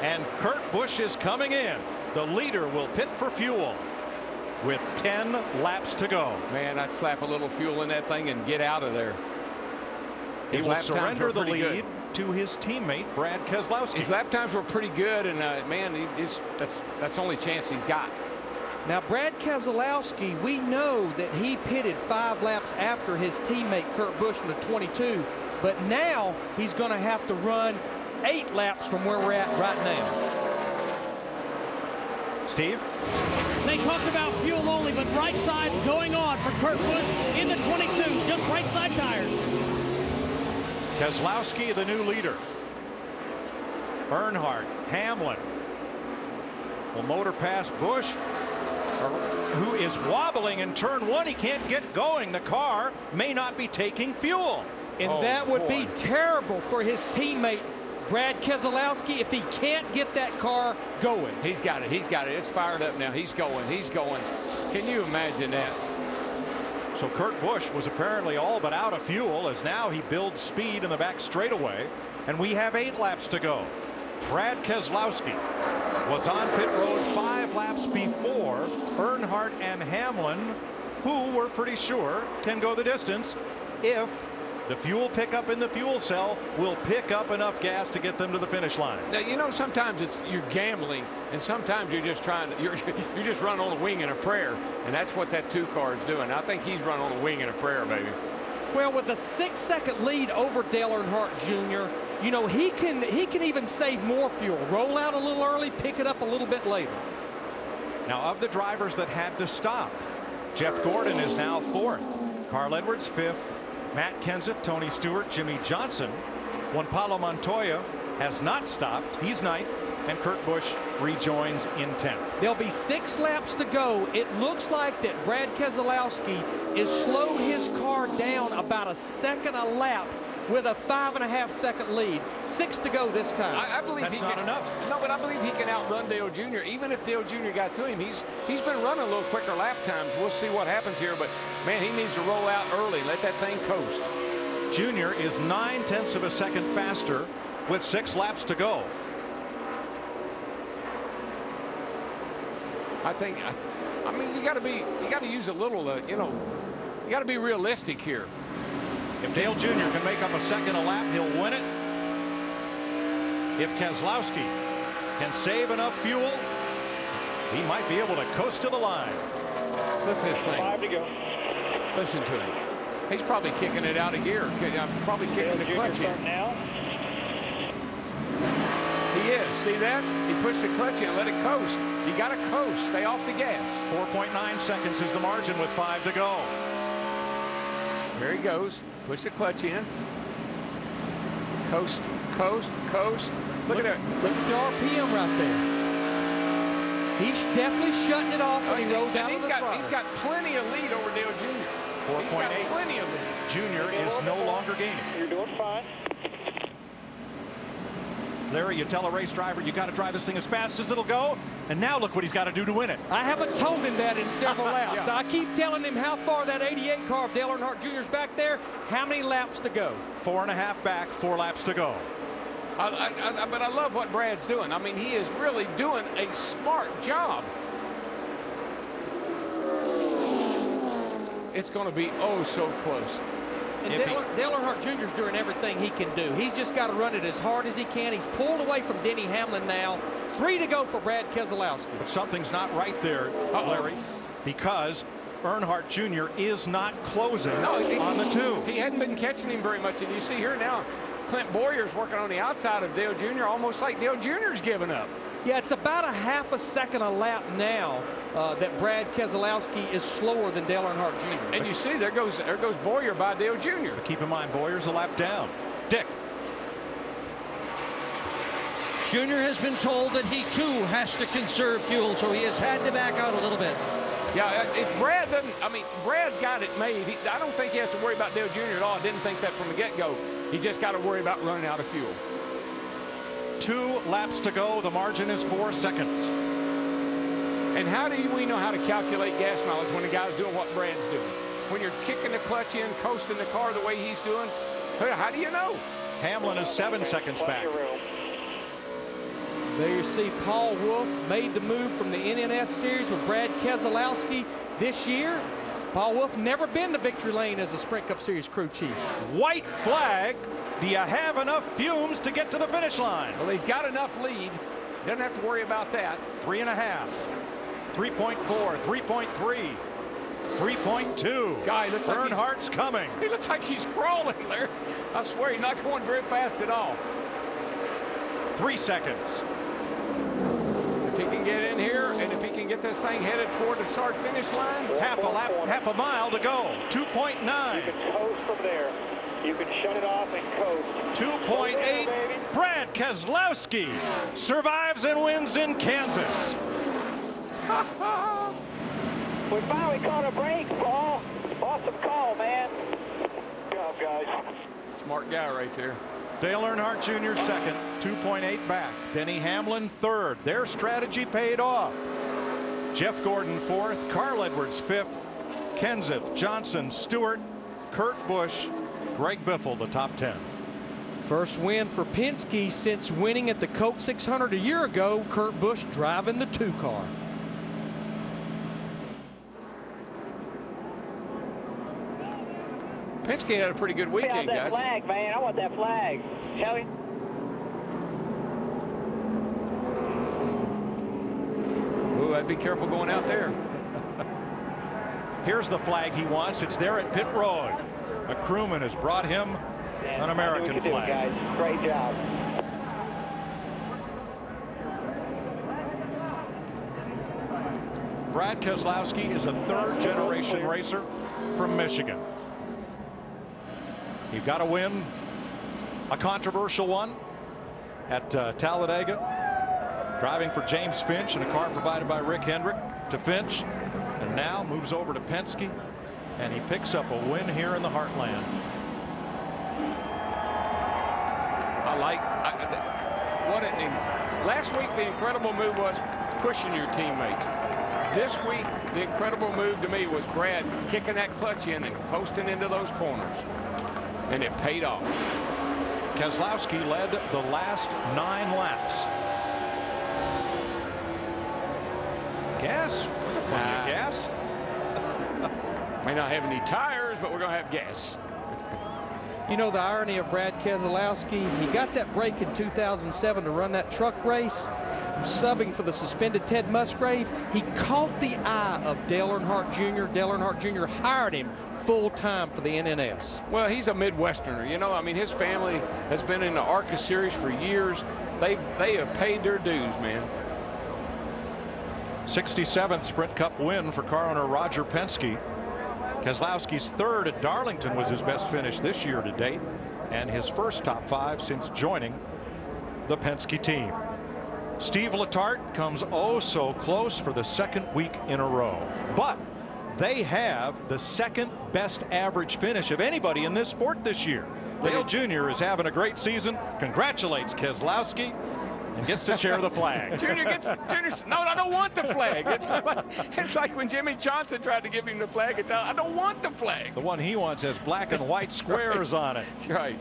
And Kurt Busch is coming in. The leader will pit for fuel with 10 laps to go. Man, I'd slap a little fuel in that thing and get out of there. He will surrender the lead to his teammate Brad Keselowski. His lap times were pretty good, and man, that's the only chance he's got. Now, Brad Keselowski, we know that he pitted 5 laps after his teammate Kurt Busch in the 22, but now he's going to have to run 8 laps from where we're at right now. Steve? They talked about fuel only, but right side's going on for Kurt Busch in the 22s, just right side tires. Keselowski, the new leader. Earnhardt, Hamlin will motor past Busch, who is wobbling in turn 1. He can't get going. The car may not be taking fuel. And that would be terrible for his teammate Brad Keselowski if he can't get that car going. He's got it. He's got it. It's fired up now. He's going. He's going. Can you imagine that? So Kurt Busch was apparently all but out of fuel, as now he builds speed in the back straightaway, and we have 8 laps to go. Brad Keselowski was on pit road 5 laps before Earnhardt and Hamlin, who we're pretty sure can go the distance if the fuel pickup in the fuel cell will pick up enough gas to get them to the finish line. Now, you know, sometimes you're gambling, and sometimes you're just you're just running on a wing and a prayer, and that's what that 2 car is doing. I think he's running on a wing and a prayer, baby. Well, with a 6-second lead over Dale Earnhardt Jr., you know, he can even save more fuel. Roll out a little early, pick it up a little bit later. Now, of the drivers that had to stop, Jeff Gordon is now 4th. Carl Edwards 5th. Matt Kenseth, Tony Stewart, Jimmy Johnson. Juan Pablo Montoya has not stopped. He's 9th. And Kurt Busch rejoins in 10th. There'll be 6 laps to go. It looks like that Brad Keselowski has slowed his car down about a second a lap with a 5.5-second lead. 6 to go this time. I believe that's not enough. No, but I believe he can outrun Dale Jr. Even if Dale Jr. got to him, he's been running a little quicker lap times. We'll see what happens here, but man, he needs to roll out early. Let that thing coast. Junior is 9/10 of a second faster with 6 laps to go. I mean, you got to use a little, you know, you got to be realistic here. If Dale Jr. can make up a second a lap, he'll win it. If Keselowski can save enough fuel, he might be able to coast to the line. Listen to this thing. 5 to go. Listen to him. He's probably kicking it out of gear. Probably kicking the clutch in. Now. He is. See that? He pushed the clutch in, let it coast. You got to coast. Stay off the gas. 4.9 seconds is the margin with 5 to go. There he goes. Push the clutch in. Coast, coast, coast. Look at it. Look at the RPM right there. He's definitely shutting it off when he rolls out of the throttle. He's got plenty of lead over Dale Jr. 4.8. Plenty of lead. Junior is no longer gaining. You're doing fine. Larry, you tell a race driver you got to drive this thing as fast as it'll go, and now look what he's got to do to win it. I haven't told him that in several laps. Yeah. I keep telling him how far that 88 car of Dale Earnhardt Jr. is back there, how many laps to go. 4.5 back, 4 laps to go. But I love what Brad's doing. I mean, he is really doing a smart job. It's going to be oh so close. And Dale Earnhardt Jr. is doing everything he can do. He's just got to run it as hard as he can. He's pulled away from Denny Hamlin now. 3 to go for Brad Keselowski. But something's not right there, Larry, because Earnhardt Jr. is not closing on the 2. He hadn't been catching him very much, and you see here now, Clint Bowyer's working on the outside of Dale Jr., almost like Dale Jr.'s giving up. Yeah, it's about a 1/2 second a lap now that Brad Keselowski is slower than Dale Earnhardt Jr. And you see, there goes Bowyer by Dale Jr. But keep in mind, Bowyer's a lap down. Dick. Junior has been told that he too has to conserve fuel, so he has had to back out a little bit. Yeah, if Brad doesn't, I mean, Brad's got it made. I don't think he has to worry about Dale Jr. at all. I didn't think that from the get-go. He just got to worry about running out of fuel. 2 laps to go. The margin is 4 seconds. And how do we know how to calculate gas mileage when the guy's doing what Brad's doing? When you're kicking the clutch in, coasting the car the way he's doing, how do you know? Hamlin is 7 seconds back. There you see Paul Wolf made the move from the NNS Series with Brad Keselowski this year. Paul Wolf never been to victory lane as a Sprint Cup Series crew chief. White flag. Do you have enough fumes to get to the finish line? Well, he's got enough lead. Doesn't have to worry about that. 3.5, 3.4, 3.3, 3.2. Guy looks like Earnhardt's coming. He looks like he's crawling there. I swear he's not going very fast at all. 3 seconds. If he can get in here and if he can get this thing headed toward the start finish line. Half a lap, half a mile to go. 2.9. You can coast from there. You can shut it off and coast. 2.8. Brad Keselowski survives and wins in Kansas. We finally caught a break, Paul. Awesome call, man. Good job, guys. Smart guy right there. Dale Earnhardt Jr. second, 2.8 back. Denny Hamlin third. Their strategy paid off. Jeff Gordon fourth. Carl Edwards fifth. Kenseth, Johnson, Stewart, Kurt Busch, Greg Biffle, the top 10. First win for Penske since winning at the Coke 600 a year ago. Kurt Busch driving the 2 car. Penske had a pretty good weekend, I want that guys. flag, man. I want that flag. Shall we? Ooh, I'd be careful going out there. Here's the flag he wants. It's there at pit road. A crewman has brought him an American flag. Guys. Great job. Brad Keselowski is a third-generation racer from Michigan. You've got to win a controversial one at Talladega, driving for James Finch in a car provided by Rick Hendrick to Finch, and now moves over to Penske, and he picks up a win here in the Heartland. Last week the incredible move was pushing your teammates. This week the incredible move to me was Brad kicking that clutch in and posting into those corners. And it paid off. Keselowski led the last 9 laps. Gas? We're gonna plenty of gas. May not have any tires, but we're going to have gas. You know the irony of Brad Keselowski, he got that break in 2007 to run that truck race, subbing for the suspended Ted Musgrave. He caught the eye of Dale Earnhardt Jr. Dale Earnhardt Jr. hired him full-time for the NNS. Well, he's a Midwesterner. You know, I mean, his family has been in the ARCA series for years. They have paid their dues, man. 67th Sprint Cup win for car owner Roger Penske. Keselowski's third at Darlington was his best finish this year to date, and his first top 5 since joining the Penske team. Steve Letarte comes oh so close for the second week in a row, but they have the second best average finish of anybody in this sport this year. Dale Jr. is having a great season, congratulates Keselowski, and gets to share the flag. Junior, no, I don't want the flag. It's like when Jimmy Johnson tried to give him the flag. I don't want the flag. The one he wants has black and white squares on it. That's right.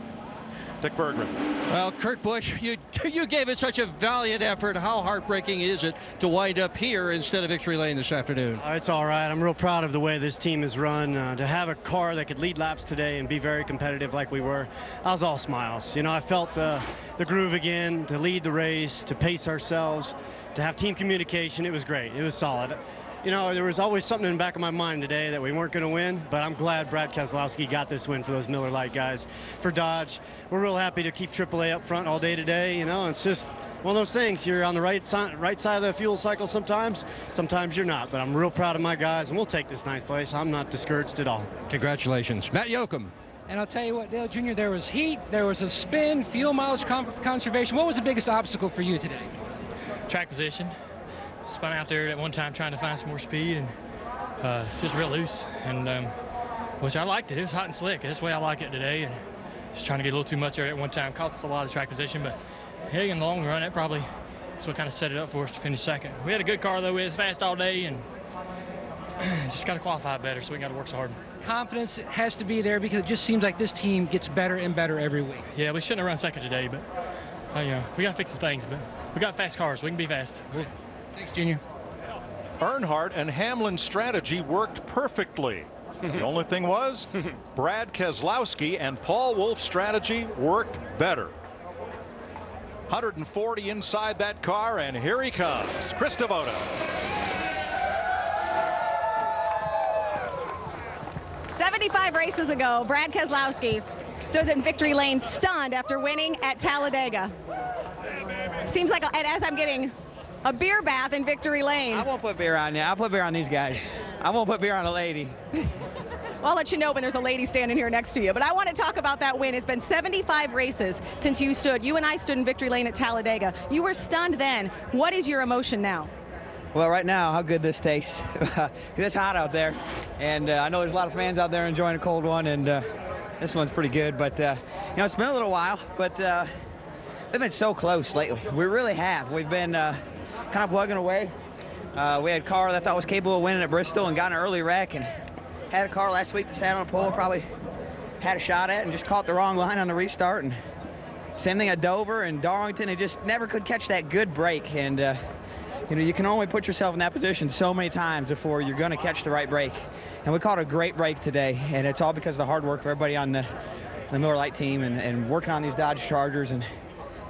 Dick Bergman. Well, Kurt Busch, you gave it such a valiant effort. How heartbreaking is it to wind up here instead of victory lane this afternoon? It's all right. I'm real proud of the way this team is run. To have a car that could lead laps today and be very competitive like we were, I was all smiles. You know, I felt the groove again, to lead the race, to pace ourselves, to have team communication. It was great. It was solid. You know, there was always something in the back of my mind today that we weren't going to win, but I'm glad Brad Keselowski got this win for those Miller Lite guys. For Dodge, we're real happy to keep AAA up front all day today. You know, it's just one of those things. You're on the right side of the fuel cycle sometimes you're not, but I'm real proud of my guys, and we'll take this 9th place. I'm not discouraged at all. Congratulations. Matt Yoakum. And I'll tell you what, Dale Jr., there was heat, there was a spin, fuel mileage conservation. What was the biggest obstacle for you today? Track position. Spun out there at one time trying to find some more speed, and just real loose, and which I liked it. It was hot and slick. That's the way I like it today, and just trying to get a little too much there at one time. Cost us a lot of track position, but hey, in the long run, that probably is what kind of set it up for us to finish second. We had a good car, though. We was fast all day, and just got to qualify better, so we got to work so hard. Confidence has to be there because it just seems like this team gets better and better every week. Yeah, we shouldn't have run second today, but you know, we got to fix some things, but we got fast cars. We can be fast. Thanks, Junior. Earnhardt and Hamlin's strategy worked perfectly. The only thing was, Brad Keselowski and Paul Wolf's strategy worked better. 140 inside that car, and here he comes, Chris Devoto. 75 races ago, Brad Keselowski stood in victory lane stunned after winning at Talladega. Seems like, as I'm getting a beer bath in victory lane. I won't put beer on you. I'll put beer on these guys. I won't put beer on a lady. Well, I'll let you know when there's a lady standing here next to you. But I want to talk about that win. It's been 75 races since you and I stood in victory lane at Talladega. You were stunned then. What is your emotion now? Well, right now, how good this tastes. It's hot out there. And I know there's a lot of fans out there enjoying a cold one. And this one's pretty good. But, you know, it's been a little while. But we've been so close lately. We really have. We've been kind of plugging away. We had a car that I thought was capable of winning at Bristol and got an early wreck. And had a car last week that sat on a pole, probably had a shot at and just caught the wrong line on the restart. And same thing at Dover and Darlington. It just never could catch that good break. And, you know, you can only put yourself in that position so many times before you're going to catch the right break. And we caught a great break today. And it's all because of the hard work of everybody on the Miller Lite team and working on these Dodge Chargers. And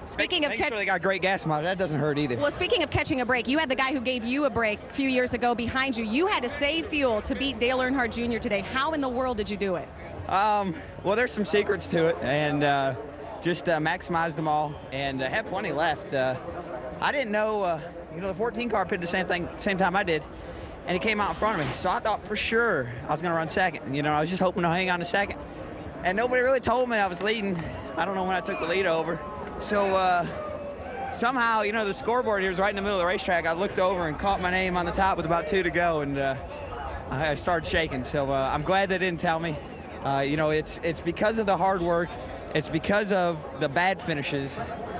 Speaking of making sure they got great gas mileage, that doesn't hurt either. Well, speaking of catching a break, you had the guy who gave you a break a few years ago behind you. You had to save fuel to beat Dale Earnhardt Jr. today. How in the world did you do it? Well, there's some secrets to it, and just maximized them all, and have plenty left. I didn't know, you know, the 14 car pitted the same time I did, and he came out in front of me. So I thought for sure I was going to run second. You know, I was just hoping to hang on to second, and nobody really told me I was leading. I don't know when I took the lead over. So somehow, you know, the scoreboard here is right in the middle of the racetrack. I looked over and caught my name on the top with about 2 to go, and I started shaking. So I'm glad they didn't tell me. You know, it's because of the hard work. It's because of the bad finishes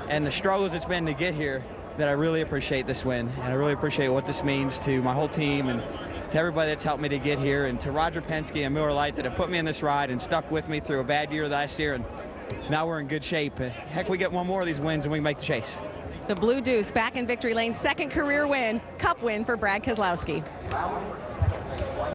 and the struggles it's been to get here that I really appreciate this win. And I really appreciate what this means to my whole team and to everybody that's helped me to get here, and to Roger Penske and Miller Lite that have put me in this ride and stuck with me through a bad year last year. And now we're in good shape. Heck, we get one more of these wins and we can make the chase. The Blue Deuce back in victory lane, second career win, Cup win for Brad Keselowski.